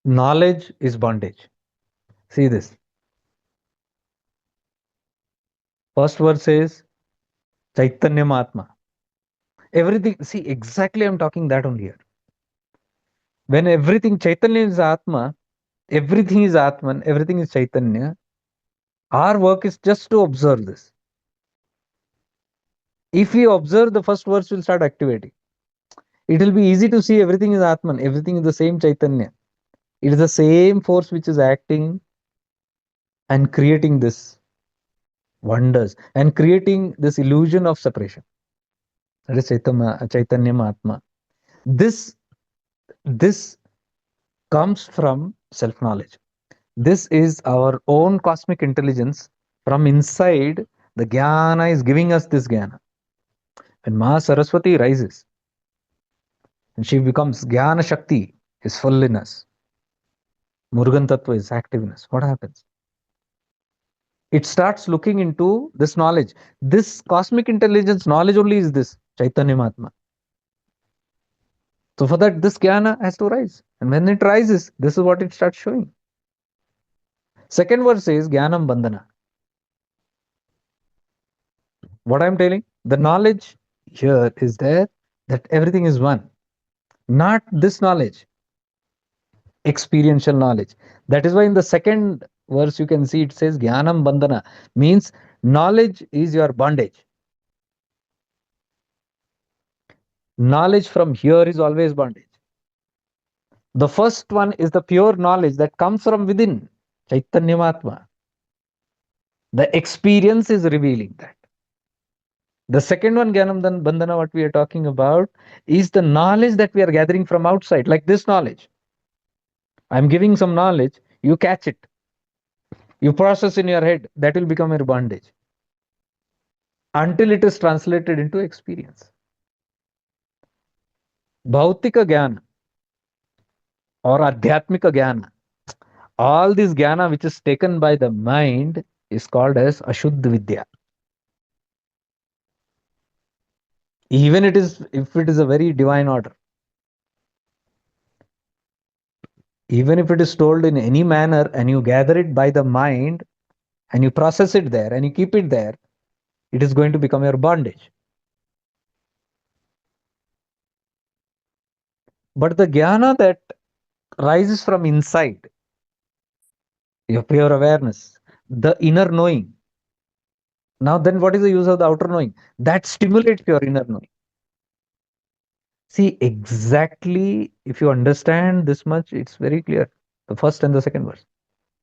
Knowledge is bondage. See this. First verse says Chaitanya Mahatma. Everything, see, exactly I'm talking that only here. When everything Chaitanya is Atma, everything is Atman, everything is Chaitanya, our work is just to observe this. If we observe, the first verse will start activating. It will be easy to see everything is Atman, everything is the same Chaitanya. It is the same force which is acting and creating this wonders and creating this illusion of separation. That is Chaitanya Mahatma. This comes from self-knowledge. This is our own cosmic intelligence from inside. The jnana is giving us this jnana. When Ma Saraswati rises and she becomes jnana shakti, is full in us. Murugan Tattva is active in us. What happens? It starts looking into this knowledge. This cosmic intelligence knowledge only is this Chaitanya Mahatma. So for that, this jnana has to rise. And when it rises, this is what it starts showing. Second verse says GNANAM BANADAH. What I'm telling, the knowledge here is there that everything is one. Not this knowledge, experiential knowledge. That is why in the second verse you can see it says Jnanam Bandhana, means knowledge is your bondage. Knowledge from here is always bondage. The first one is the pure knowledge that comes from within, Chaitanya Mahatma. The experience is revealing that. The second one, Jnanam Bandhana, what we are talking about, is the knowledge that we are gathering from outside, like this knowledge. I'm giving some knowledge, you catch it, you process in your head, that will become your bondage until it is translated into experience. Bhautika Jnana or Adhyatmika Jnana, all this Jnana which is taken by the mind is called as Ashuddha Vidya. Even it is, if it is a very divine order, even if it is told in any manner and you gather it by the mind and you process it there and you keep it there, it is going to become your bondage. But the jnana that rises from inside, your pure awareness, the inner knowing. Now, then what is the use of the outer knowing? That stimulates your inner knowing. See, exactly, if you understand this much, it's very clear. The first and the second verse.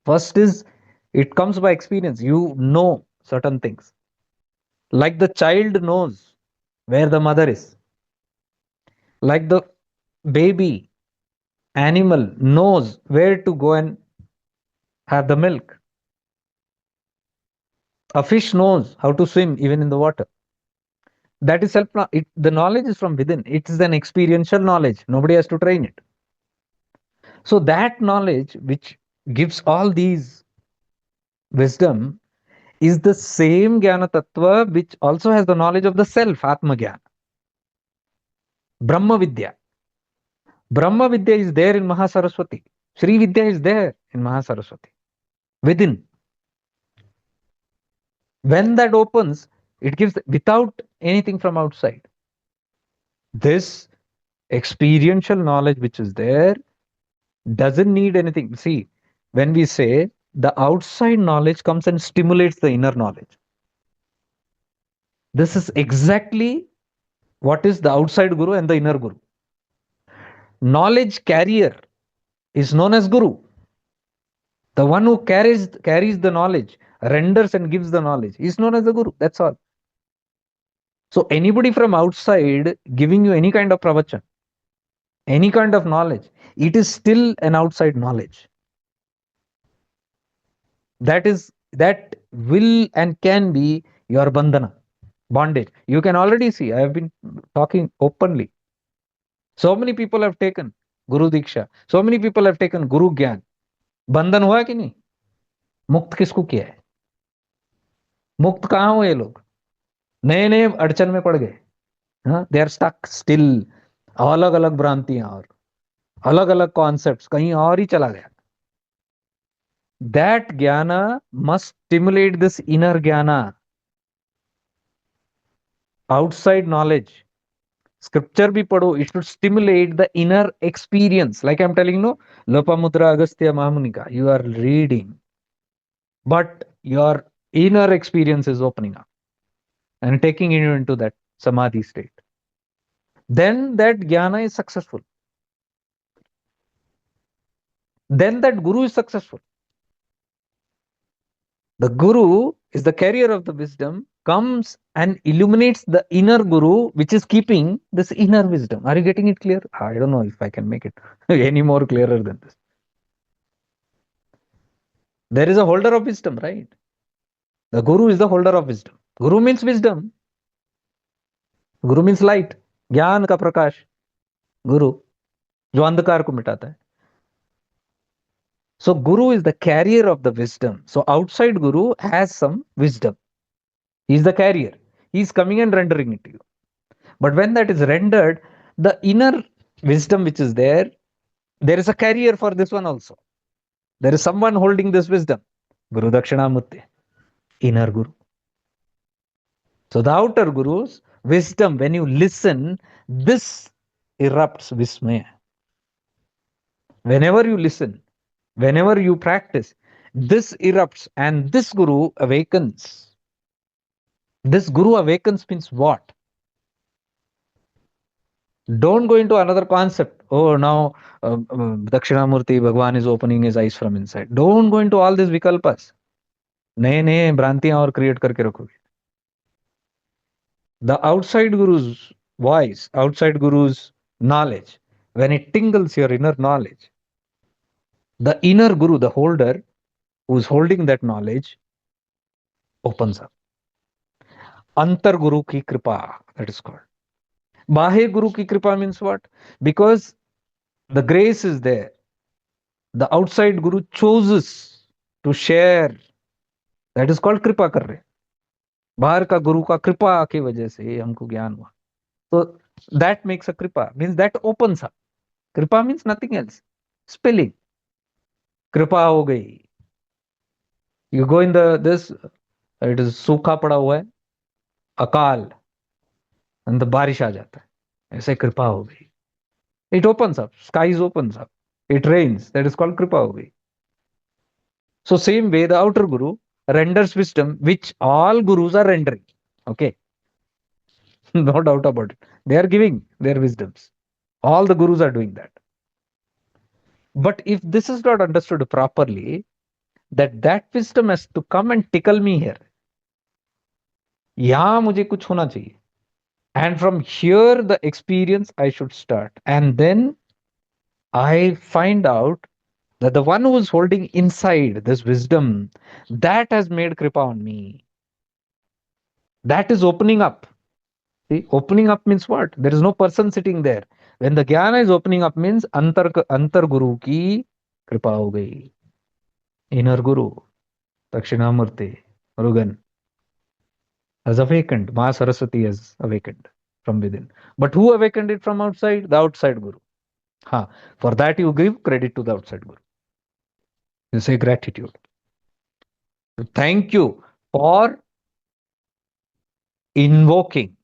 First is, it comes by experience. You know certain things. Like the child knows where the mother is. Like the baby animal knows where to go and have the milk. A fish knows how to swim even in the water. That is self. The knowledge is from within. It is an experiential knowledge. Nobody has to train it. So that knowledge, which gives all these wisdom, is the same Jnana Tattva which also has the knowledge of the self, Atma Jnana. Brahma Vidya. Brahma Vidya is there in Mahasaraswati. Sri Vidya is there in Mahasaraswati. Within. When that opens, it gives without anything from outside. This experiential knowledge which is there doesn't need anything. See, when we say the outside knowledge comes and stimulates the inner knowledge, this is exactly what is the outside guru and the inner guru. Knowledge carrier is known as guru. The one who carries the knowledge, renders and gives the knowledge, is known as the guru. That's all. So anybody from outside giving you any kind of pravachan, any kind of knowledge, it is still an outside knowledge. That will and can be your bandhana, bondage. You can already see, I have been talking openly. So many people have taken Guru Diksha. So many people have taken Guru Gyan. बंधन हुआ कि नहीं? मुक्त किसको किया है? मुक्त कहाँ हुए लोग? नए नए अड़चन में पड़ गए. They are stuck still. अलग अलग भ्रांतियां और अलग अलग कॉन्सेप्ट्स, कहीं और ही चला गया. That jnana must stimulate this inner jnana, outside knowledge. Scripture bhi padho, it should stimulate the inner experience. Like I'm telling you, no, Lopamudra Agastya Mahamunika, you are reading, but your inner experience is opening up and taking you into that samadhi state. Then that jnana is successful. Then that guru is successful. The guru is the carrier of the wisdom, comes and illuminates the inner guru, which is keeping this inner wisdom. Are you getting it clear? I don't know if I can make it any more clearer than this. There is a holder of wisdom, right? The guru is the holder of wisdom. Guru means wisdom. Guru means light. ज्ञान का प्रकाश. Guru, जो अंधकार को मिटाता है. So guru is the carrier of the wisdom. So outside guru has some wisdom. He is the carrier. He is coming and rendering it to you. But when that is rendered, the inner wisdom which is there is a carrier for this one also. There is someone holding this wisdom. Guru Dakshinamurti, inner guru. So the outer guru's wisdom, when you listen, this erupts Vismaya. Whenever you listen, whenever you practice, this erupts and this guru awakens. This guru awakens means what? Don't go into another concept. Oh, now Dakshinamurti Bhagwan is opening his eyes from inside. Don't go into all these vikalpas. नए नए भ्रांतियां और create करके रखोगे. The outside guru's voice, outside guru's knowledge, when it tingles your inner knowledge, the inner guru, the holder who's holding that knowledge, opens up. Antar guru ki kripa, that is called. Bahe guru ki kripa means what? Because the grace is there. The outside guru chooses to share. That is called kripa कर रहे. बाहर का गुरु का कृपा की वजह से हमको ज्ञान हुआ. So that makes a kripa, means that opens up. Kripa means nothing else. Spilling. कृपा हो गई. You go in this, it is सूखा पड़ा हुआ है, अकाल, and the बारिश आ जाता है. ऐसे कृपा हो गई. It opens up. Skies opens up. It rains. That is called kripa ho gayi. So same way, the outer guru renders wisdom, which all gurus are rendering. Okay. No doubt about it. They are giving their wisdoms. All the gurus are doing that. But if this is not understood properly, that wisdom has to come and tickle me here. यहाँ मुझे कुछ होना चाहिए. And from here, the experience I should start. And then I find out that the one who is holding inside this wisdom, that has made kripa on me. That is opening up. See, opening up means what? There is no person sitting there. When the jnana is opening up means antar guru ki kripa ho gayi. Inner guru, Dakshinamurti, Murugan, has awakened. Ma Saraswati has awakened from within. But who awakened it from outside? The outside guru. For that you give credit to the outside guru. You say gratitude. Thank you for invoking,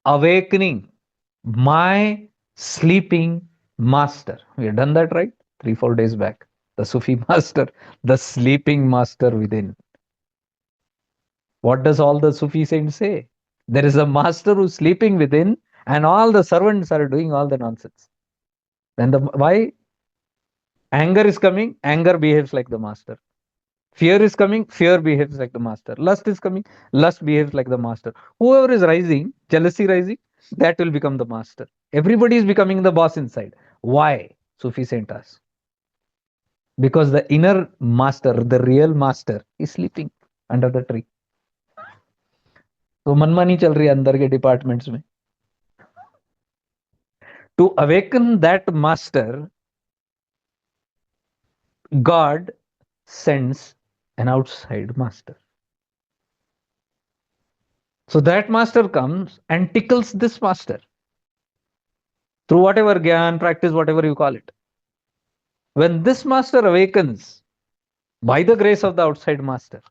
awakening my sleeping master. We have done that, right? 3-4 days back. The Sufi master, the sleeping master within. What does all the Sufi saints say? There is a master who's sleeping within, and all the servants are doing all the nonsense. Then why? Anger is coming, anger behaves like the master. Fear is coming, fear behaves like the master. Lust is coming, lust behaves like the master. Whoever is rising, jealousy rising, that will become the master. Everybody is becoming the boss inside. Why? Sufi saint asks. Because the inner master, the real master, is sleeping under the tree. तो मनमानी चल रही है अंदर के departments में. To awaken that master, God sends an outside master. So that master comes and tickles this master through whatever gyan, practice, whatever you call it. When this master awakens by the grace of the outside master,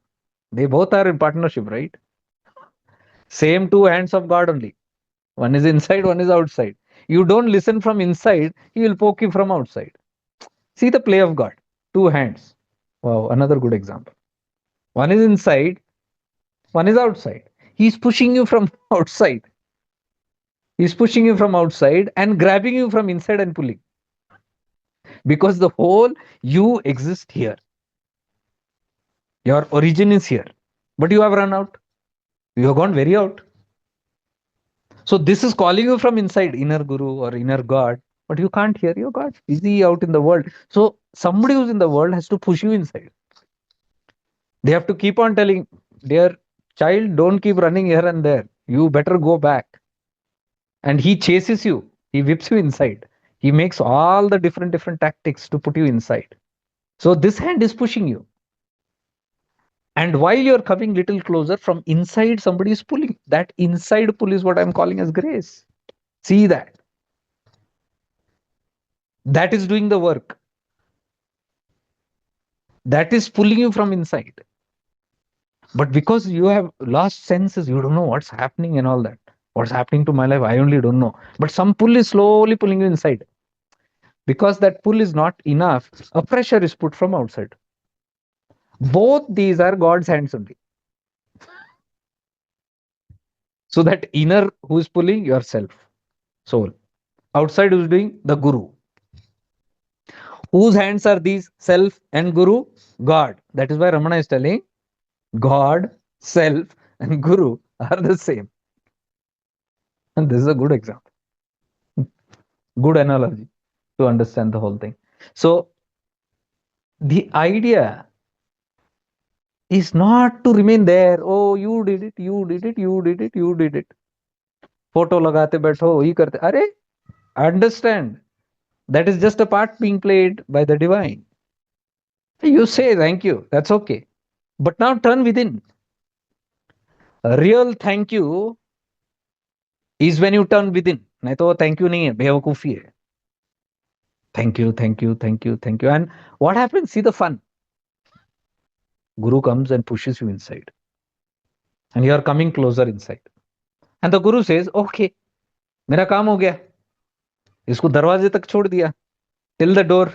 they both are in partnership, right? Same two hands of God only. One is inside, one is outside. You don't listen from inside, he will poke you from outside. See the play of God. Two hands. Wow, another good example. One is inside, one is outside. He's pushing you from outside. He's pushing you from outside and grabbing you from inside and pulling. Because the whole you exist here. Your origin is here. But you have run out. You have gone very out. So this is calling you from inside, inner guru or inner God. But you can't hear your God. Busy out in the world. So somebody who's in the world has to push you inside. They have to keep on telling, dear child, don't keep running here and there. You better go back. And he chases you. He whips you inside. He makes all the different tactics to put you inside. So this hand is pushing you. And while you're coming little closer, from inside, somebody is pulling. That inside pull is what I'm calling as grace. See that. That is doing the work. That is pulling you from inside. But because you have lost senses, you don't know what's happening and all that. What's happening to my life, I only don't know. But some pull is slowly pulling you inside. Because that pull is not enough, a pressure is put from outside. Both these are God's hands only. So that inner who is pulling yourself, soul. Outside who is doing the guru. Whose hands are these? Self and guru? God. That is why Ramana is telling God, self, and guru are the same. And this is a good example, good analogy to understand the whole thing. So the idea is not to remain there. Oh, you did it, you did it, you did it, you did it. Photo लगाते बैठो ही करते. अरे, understand that is just a part being played by the divine. You say thank you, that's okay. But now turn within. A real thank you is when you turn within. नहीं तो thank you नहीं है, बेवकूफी है. Thank you, thank you, thank you, thank you. And what happens? See the fun. Guru comes and pushes you inside. And you are coming closer inside. And the Guru says, okay, मेरा काम हो गया. इसको दरवाजे तक छोड़ दिया. Till the door.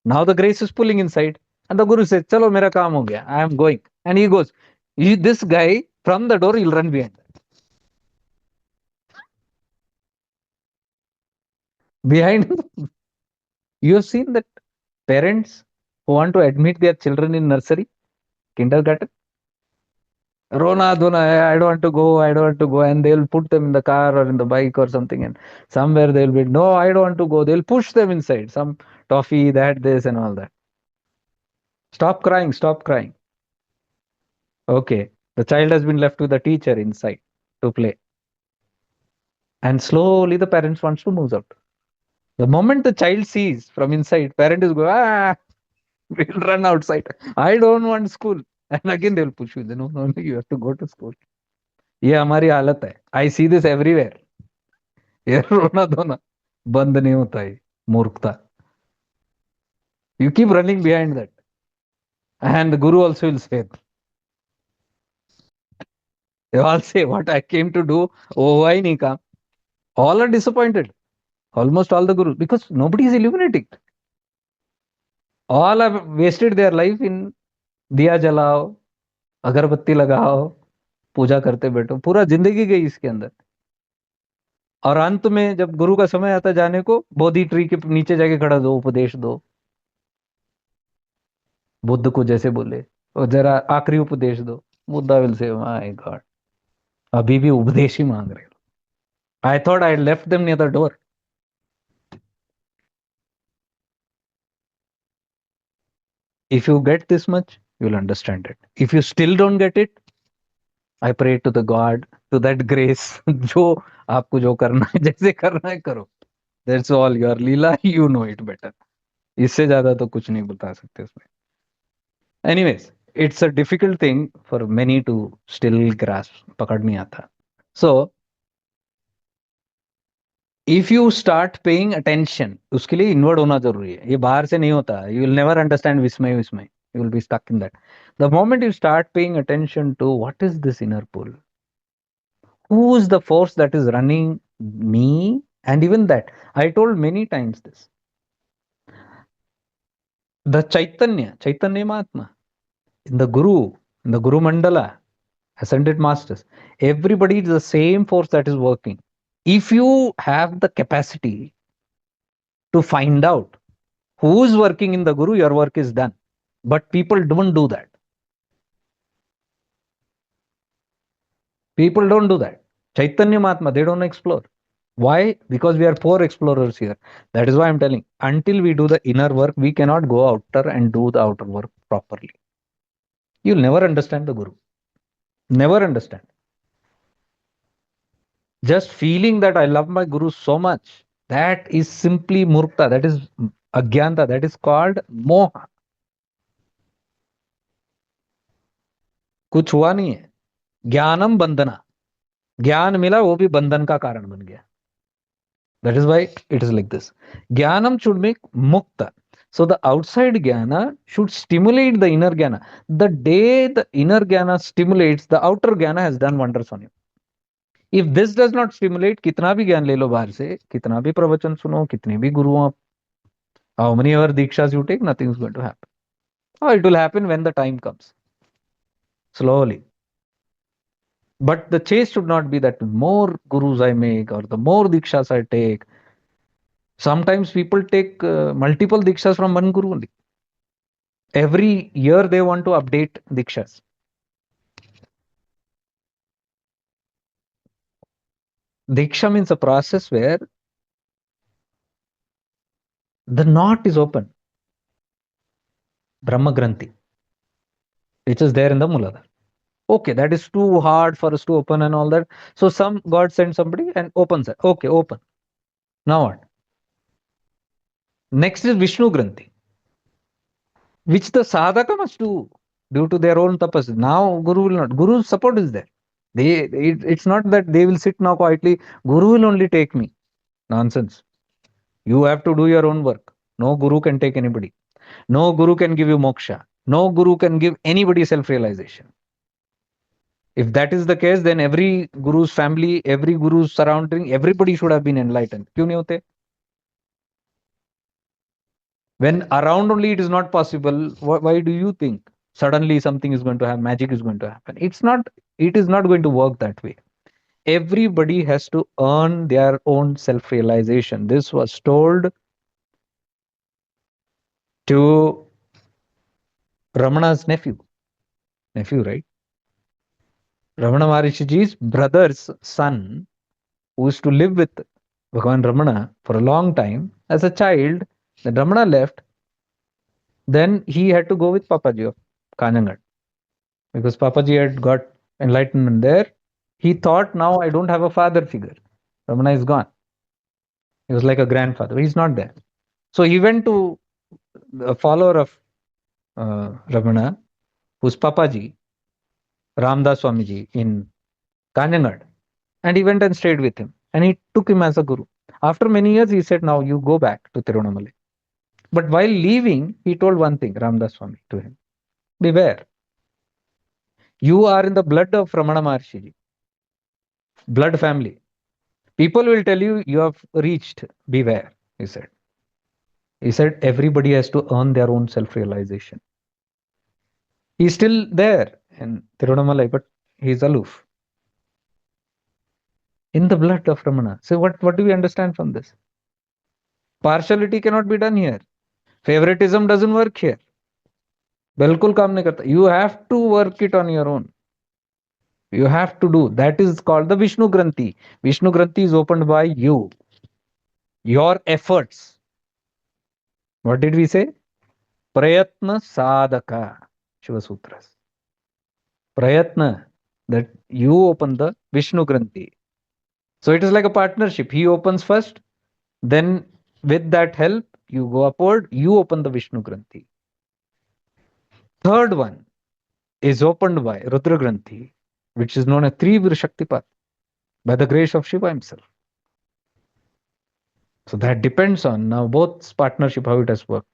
Now the grace is pulling inside. And the Guru says, चलो मेरा काम हो गया. I am going. And he goes. This guy, from the door, he'll run behind. Behind. You have seen that parents who want to admit their children in nursery, kindergarten, Rona Dona, I don't want to go, I don't want to go. And they'll put them in the car or in the bike or something. And somewhere they'll be, no, I don't want to go. They'll push them inside. Some toffee, that, this, and all that. Stop crying, stop crying. Okay. The child has been left with the teacher inside to play. And slowly the parents wants to move out. The moment the child sees from inside, parent is going, we'll run outside. I don't want school. And again they'll push you. No, no, you have to go to school. ये हमारी हालत है. I see this everywhere. ये रोना धोना बंद नहीं होता है. मूर्खता. You keep running behind that. And the Guru also will say, they all say, what I came to do, oh, I nahi kam. All are disappointed. Almost all the Gurus, because nobody is illuminating. All have wasted their life in दिया जलाओ, अगरबत्ती लगाओ, पूजा करते बैठो. पूरा जिंदगी गई इसके अंदर. और अंत में जब गुरु का समय आता जाने को, बोधि ट्री के नीचे जाके खड़ा दो, उपदेश दो. बुद्ध को जैसे बोले, और जरा आखिरी उपदेश दो. Buddha will say, my God, अभी भी उपदेश ही मांग रहे. I thought I left them near the door. If you get this much, you'll understand it. If you still don't get it, I pray to the God, to that grace. जो आपको जो करना है, जैसे करना है करो. That's all your Leela. You know it better. इससे ज्यादा तो कुछ नहीं बता सकते उसमें. Anyways, it's a difficult thing for many to still grasp. पकड़ नहीं आता. So if you start paying attention, उसके लिए इनवर्ड होना जरूरी है, ये बाहर से नहीं होता. यू विल नेवर अंडरस्टैंड विस्मय विस्मय, you will be stuck in that. The moment you start paying attention to what is this inner pull, who is the force that is running me, and even that I told many times this, the chaitanya mahatma, in the guru mandala, ascended masters, everybody is the same force that is working. If you have the capacity to find out who is working in the guru, your work is done. But people don't do that. People don't do that. Chaitanya Mahatma, they don't explore. Why? Because we are poor explorers here. That is why I'm telling. Until we do the inner work, we cannot go outer and do the outer work properly. You'll never understand the Guru. Never understand. Just feeling that I love my Guru so much, that is simply murkta. That is agyanta. That is called moha. कुछ हुआ नहीं है. ज्ञानम बंधना. ज्ञान मिला, वो भी बंधन का कारण बन गया. That is why it is like this. Jnanam should make mukta. So the outside jnana should stimulate the inner jnana. The day the inner jnana stimulates, the outer jnana has done wonders on you. If this does not stimulate, कितना भी ज्ञान ले लो बाहर से, कितना भी प्रवचन सुनो, कितने भी गुरु आप, how many ever दीक्षाs you take, nothing is going to happen. Oh, it will happen when the time comes, slowly. But the chase should not be that more gurus I make or the more dikshas I take. Sometimes people take multiple dikshas from one guru only. Every year they want to update dikshas. Diksha means a process where the knot is open. Brahma granthi, which is there in the Muladhara. Okay, that is too hard for us to open and all that. So some God sends somebody and opens it. Okay, open. Now what? Next is Vishnu granthi, which the sadhaka must do due to their own tapas. Now Guru will not. Guru's support is there. It's not that they will sit now quietly. Guru will only take me. Nonsense. You have to do your own work. No guru can take anybody. No guru can give you moksha. No guru can give anybody self-realization. If that is the case, then every guru's family, every guru's surrounding, everybody should have been enlightened. क्यों नहीं होते? When around only it is not possible, why do you think suddenly something is going to happen, magic is going to happen? It's not. It is not going to work that way. Everybody has to earn their own self-realization. This was told to Ramana's nephew, right? Ramana Maharishi's brother's son, who used to live with Bhagavan Ramana for a long time. As a child, then Ramana left. Then he had to go with Papaji of Kanjangat because Papaji had got enlightenment there. He thought, now I don't have a father figure. Ramana is gone. He was like a grandfather. He's not there. So he went to a follower of Ramana, who's Papaji, Ramdas Swamiji in Kanjangat. And he went and stayed with him. And he took him as a guru. After many years, he said, now you go back to Tiruvannamalai. But while leaving, he told one thing, Ramdas Swami, to him. Beware. You are in the blood of Ramana Maharshi, blood family. People will tell you, you have reached. Beware, he said. He said, everybody has to earn their own self-realization. He's still there in Tiruvannamalai, but he's aloof. In the blood of Ramana. So what do we understand from this? Partiality cannot be done here. Favoritism doesn't work here. बिल्कुल काम नहीं करता. You have to work it on your own. You have to do. That is called the Vishnu Granthi. Vishnu Granthi is opened by you. Your efforts. What did we say? Prayatna sadhaka. Shiva Sutras. Prayatna. That you open the Vishnu Granthi. So it is like a partnership. He opens first. Then with that help, you go upward. You open the Vishnu Granthi. Third one is opened by Rudra Granthi, which is known as Trivra Shaktipat, by the grace of Shiva himself. So that depends on now both partnership how it has worked.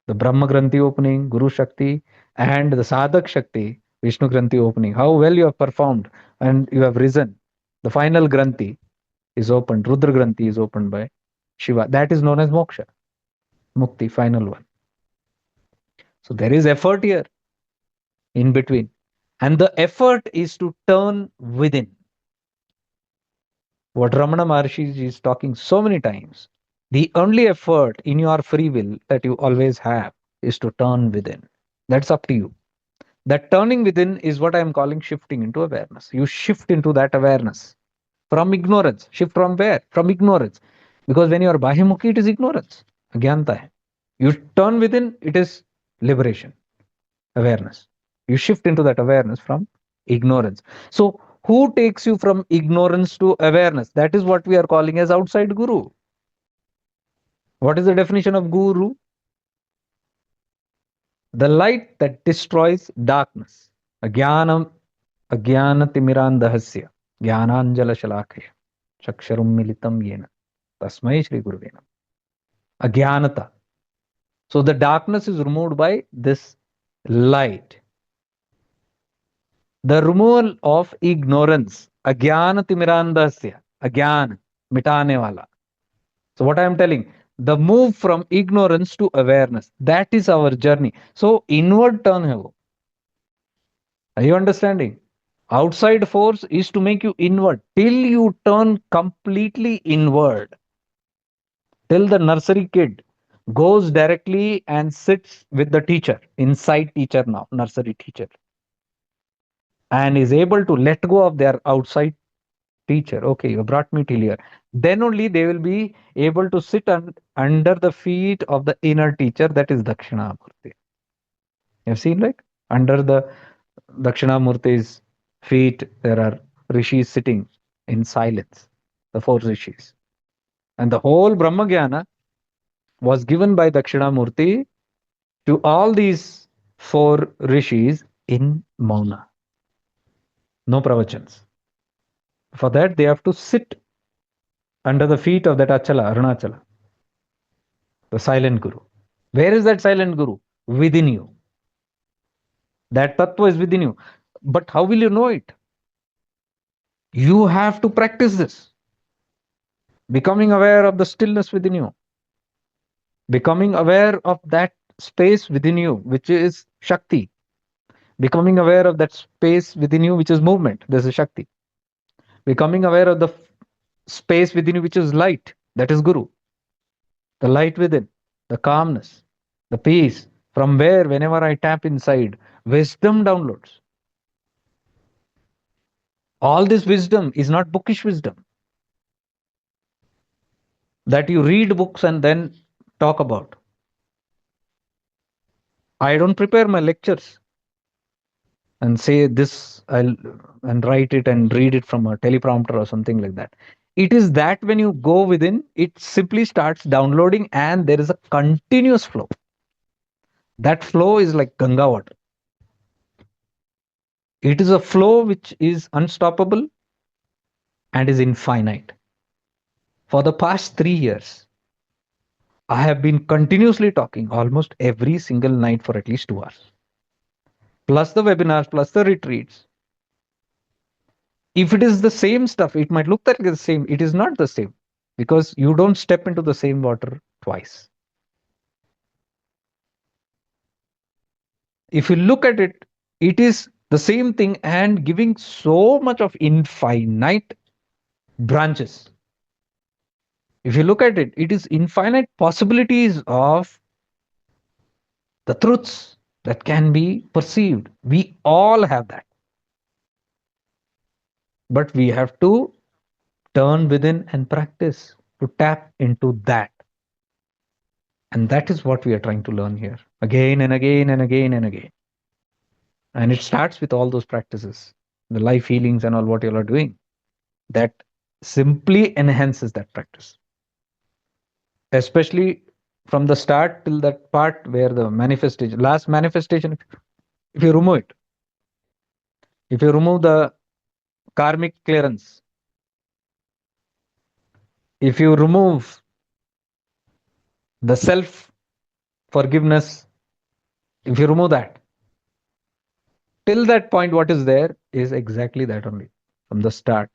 The Brahma Granthi opening, Guru Shakti, and the Sadhak Shakti, Vishnu Granthi opening. How well you have performed and you have risen. The final Granthi is opened, Rudra Granthi is opened by Shiva. That is known as moksha, mukti, final one. So there is effort here in between. And the effort is to turn within. What Ramana Maharshi is talking so many times. The only effort in your free will that you always have is to turn within. That's up to you. That turning within is what I am calling shifting into awareness. You shift into that awareness from ignorance. Shift from where? From ignorance. Because when you are bahimukhi, it is ignorance. Agyanta hai. You turn within, it is liberation, awareness. You shift into that awareness from ignorance. So, who takes you from ignorance to awareness? That is what we are calling as outside guru. What is the definition of guru? The light that destroys darkness. Agyanam Agyanatimirandahasya Jnananjala Shalakaya Chaksharum Militam Yena Tasmai Shri Guruvena. Agyanata. So the darkness is removed by this light. The removal of ignorance. Agyanatimirandahasya. Agyan. Mitane wala. So what I am telling, the move from ignorance to awareness, that is our journey. So inward turn hai wo. Are you understanding? Outside force is to make you inward till you turn completely inward. Till the nursery kid goes directly and sits with the teacher, inside teacher now, nursery teacher, and is able to let go of their outside teacher. Okay, you brought me till here. Then only they will be able to sit under the feet of the inner teacher, that is Dakshinamurti. You've seen, like, under the Dakshinamurti's feet, there are rishis sitting in silence, the four rishis. And the whole Brahmagyana was given by Dakshinamurti to all these four rishis in Mauna. No pravachans. For that, they have to sit under the feet of that Achala, Arunachala, the silent Guru. Where is that silent Guru? Within you. That tattva is within you. But how will you know it? You have to practice this. Becoming aware of the stillness within you. Becoming aware of that space within you, which is Shakti. Becoming aware of that space within you, which is movement. This is Shakti. Becoming aware of the space within you, which is light. That is Guru. The light within, the calmness, the peace, from where, whenever I tap inside, wisdom downloads. All this wisdom is not bookish wisdom that you read books and then talk about. I don't prepare my lectures and say this, I'll and write it and read it from a teleprompter or something like that. It is that when you go within, it simply starts downloading and there is a continuous flow. That flow is like Ganga water. It is a flow which is unstoppable and is infinite. For the past 3 years, I have been continuously talking almost every single night for at least 2 hours, plus the webinars, plus the retreats. If it is the same stuff, it might look like the same. It is not the same because you don't step into the same water twice. If you look at it, it is the same thing and giving so much of infinite branches. If you look at it, it is infinite possibilities of the truths that can be perceived. We all have that. But we have to turn within and practice to tap into that. And that is what we are trying to learn here again and again and again and again. And it starts with all those practices, the life healings and all what you are doing. That simply enhances that practice. Especially from the start till that part where the manifestation, last manifestation, if you remove it, if you remove the karmic clearance, if you remove The self forgiveness, if you remove that, till that point, what is there is exactly that only from the start.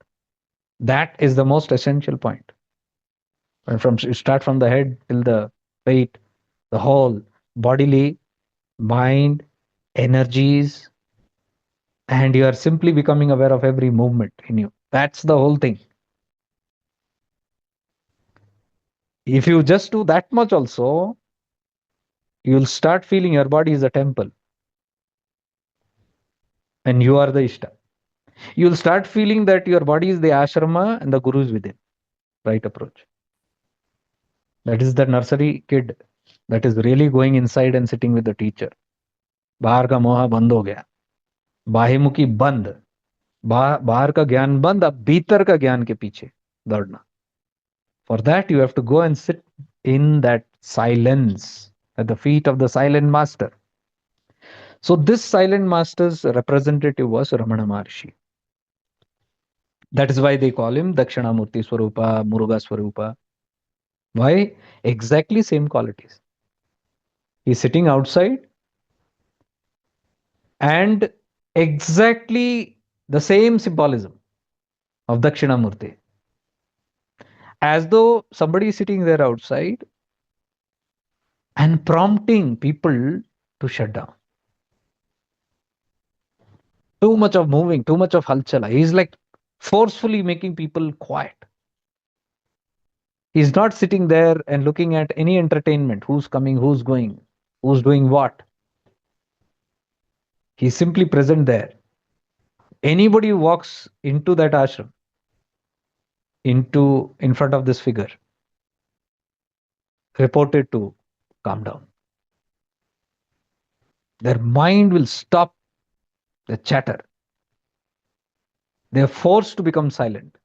That is the most essential point. And from you start from the head till the feet, the whole bodily, mind, energies, and you are simply becoming aware of every movement in you. That's the whole thing. If you just do that much also, you'll start feeling your body is a temple and you are the Ishta. You'll start feeling that your body is the ashrama and the guru is within. Right approach. That is the nursery kid that is really going inside and sitting with the teacher. बाहर का मोहा बंद हो गया, बाह्यमुखी बंद, बाहर का ज्ञान बंद, अब भीतर का ज्ञान के पीछे दौड़ना. For that, you have to go and sit in that silence at the feet of the silent master. So, this silent master's representative was Ramana Maharshi. That is why they call him Dakshinamurti Swarupa, Muruga Swarupa. Why? Exactly same qualities. He's sitting outside and exactly the same symbolism of Dakshinamurti. As though somebody is sitting there outside and prompting people to shut down. Too much of moving, too much of halchala. He's like forcefully making people quiet. He's not sitting there and looking at any entertainment, who's coming, who's going, who's doing what. He's simply present there. Anybody who walks into that ashram, in front of this figure, reported to calm down. Their mind will stop the chatter. They are forced to become silent.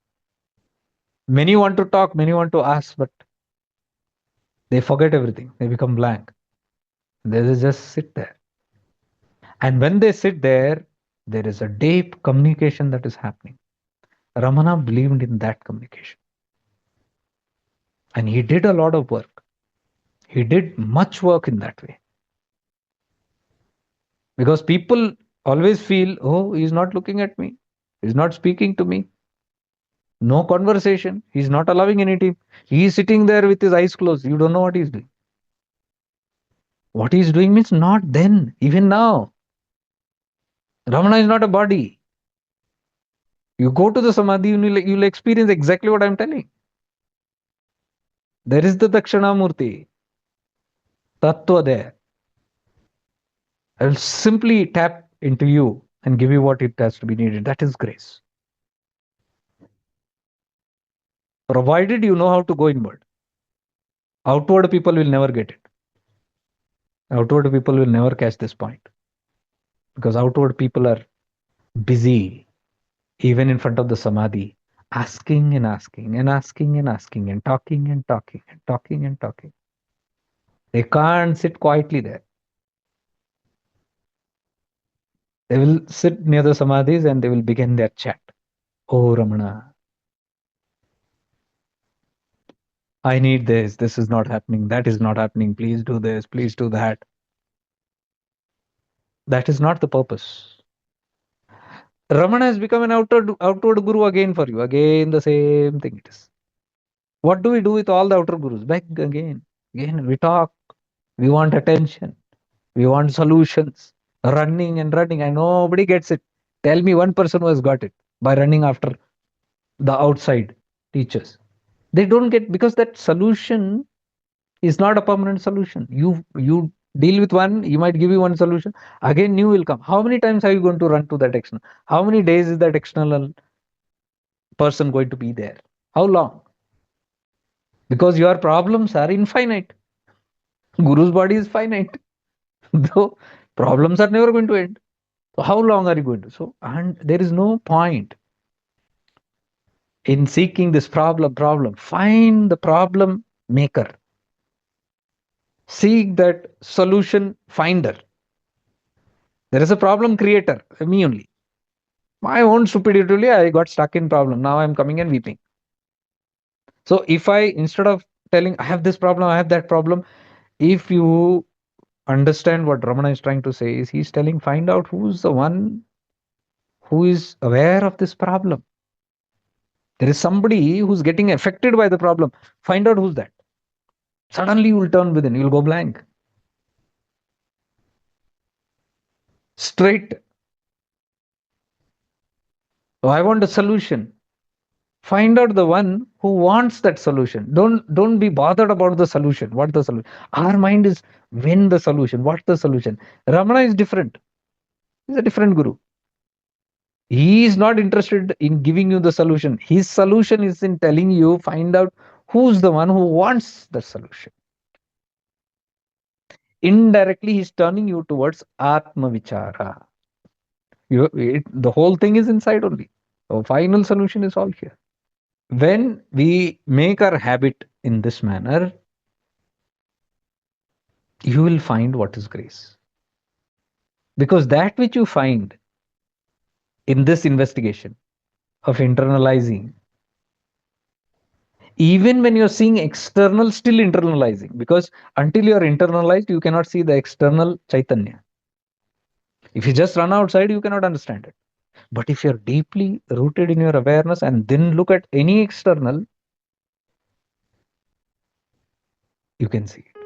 Many want to talk, many want to ask, but they forget everything. They become blank. They just sit there. And when they sit there is a deep communication that is happening. Ramana believed in that communication. And he did a lot of work. He did much work in that way. Because people always feel, oh, he's not looking at me. He's not speaking to me. No conversation. He's not allowing any team. He's sitting there with his eyes closed. You don't know what he's doing. What he's doing means not then, even now. Ramana is not a body. You go to the Samadhi, you'll experience exactly what I'm telling. There is the Dakshinamurti, Tattva there. I will simply tap into you and give you what it has to be needed. That is grace. Provided you know how to go inward. Outward people will never get it. Outward people will never catch this point. Because outward people are busy, even in front of the Samadhi, asking and asking and asking and asking and talking and talking and talking and talking. They can't sit quietly there. They will sit near the Samadhis and they will begin their chat. Oh, Ramana, I need this. This is not happening. That is not happening. Please do this. Please do that. That is not the purpose. Ramana has become an outward guru again for you. Again, the same thing it is. What do we do with all the outer gurus? Back again. Again, we talk. We want attention. We want solutions. Running and running, and nobody gets it. Tell me one person who has got it by running after the outside teachers. They don't get, because that solution is not a permanent solution. You deal with one, he might give you one solution. Again, new will come. How many times are you going to run to that external? How many days is that external person going to be there? How long? Because your problems are infinite. Guru's body is finite. Though problems are never going to end. So how long are you going to? So, and there is no point in seeking this problem. Find the problem maker. Seek that solution finder. There is a problem creator, me only. My own stupidity, I got stuck in problem. Now I'm coming and weeping. So if I, instead of telling, I have this problem, I have that problem. If you understand what Ramana is trying to say, is he's telling, find out who's the one who is aware of this problem. There is somebody who's getting affected by the problem. Find out who's that. Suddenly you will turn within, you'll go blank. Straight. Oh, I want a solution. Find out the one who wants that solution. Don't be bothered about the solution. What the solution? Our mind is when the solution. What the solution? Ramana is different. He's a different guru. He is not interested in giving you the solution. His solution is in telling you, find out who's the one who wants the solution. Indirectly, he's turning you towards Atma Vichara. The whole thing is inside only. The final solution is all here. When we make our habit in this manner, you will find what is grace. Because that which you find in this investigation of internalizing, even when you're seeing external, still internalizing, because until you're internalized, you cannot see the external Chaitanya. If you just run outside, you cannot understand it. But if you're deeply rooted in your awareness and then look at any external, you can see it.